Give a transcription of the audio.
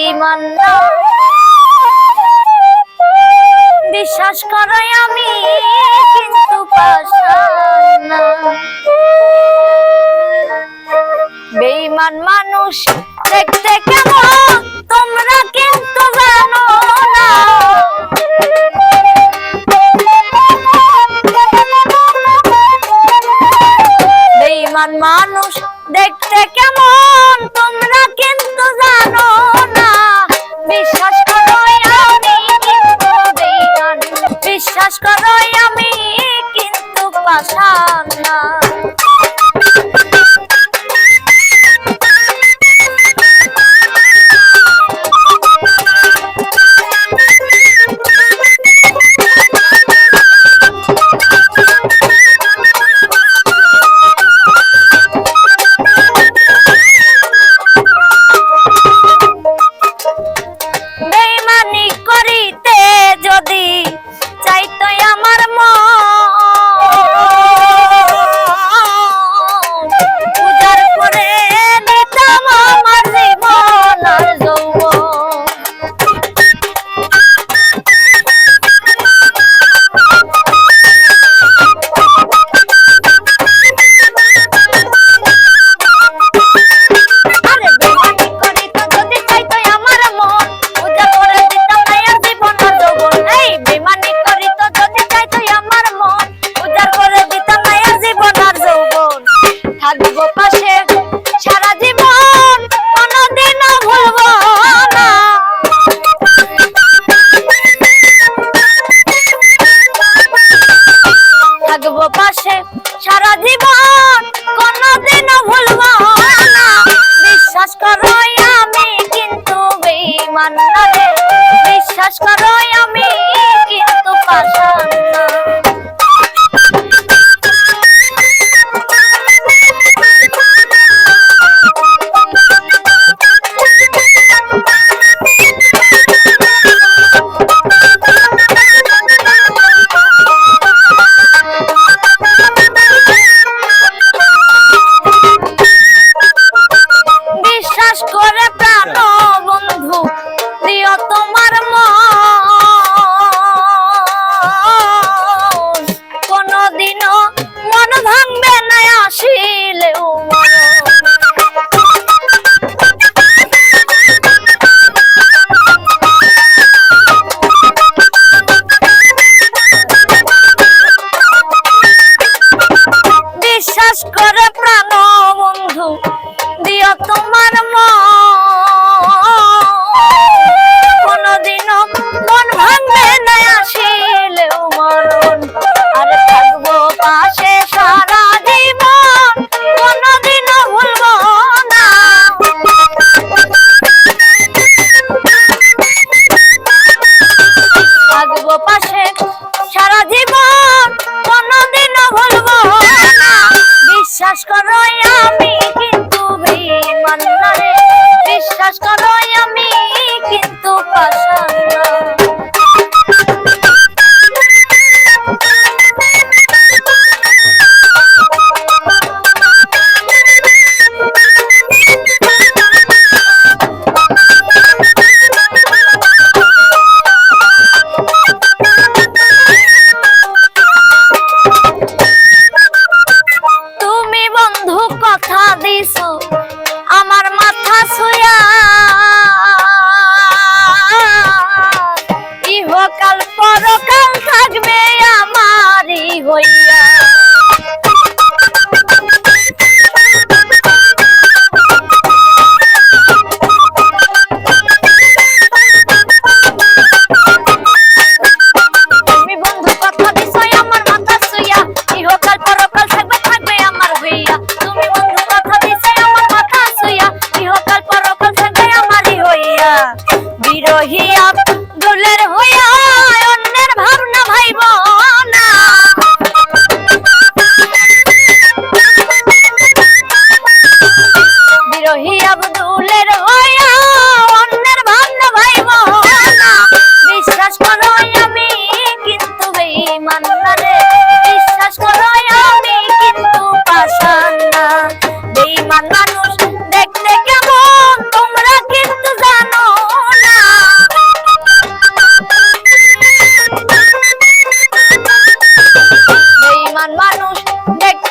বেঈমান না, বিশ্বাস করো আমি কিন্তু পাষাণ না। বেঈমান মানুষ দেখতে কেমন তোমরা কিন্তু জানো না। বেঈমান মানুষ দেখতে কেমন তোমরা কিন্তু জানো না। বিশ্বাস করো আমি কিন্তু বেঈমান, বিশ্বাস করো আমি কিন্তু পাষাণ না। থাকবো পাশে সারা জীবন কোনদিনও ভুলবো না। বিশ্বাস করো আমি কিন্তু বেঈমান না রে, বিশ্বাস করো আমি কিন্তু পাষাণ না। বিশ্বাস করো আমি কিন্তু বেঈমান না রে, বিশ্বাস করো আমি কিন্তু পাষাণ না। কথা দিছো আমার মাথা ছুঁয়া, ইহকাল পরকাল থাকবে আমারই হইয়া। তুমি বন্ধু কথা দিছো আমার মাথা ছুঁয়া, ইহকাল পরকাল থাকবে থাকবে আমার হইয়া। বিরোহী আব্দুলের হইয়া অন্যের ভাবনা ভাইব না। বিরোহী আব্দুলের হইয়া অন্যের ভাবনা ভাইব না। বিশ্বাস করো আমি কিন্তু বেঈমান না রে, বিশ্বাস করো আমি কিন্তু পাষাণ না। বেঈমান মানুষ দেখতে কেমন তোমরা কিন্তু জানো বেঈমান মানুষ দেখতে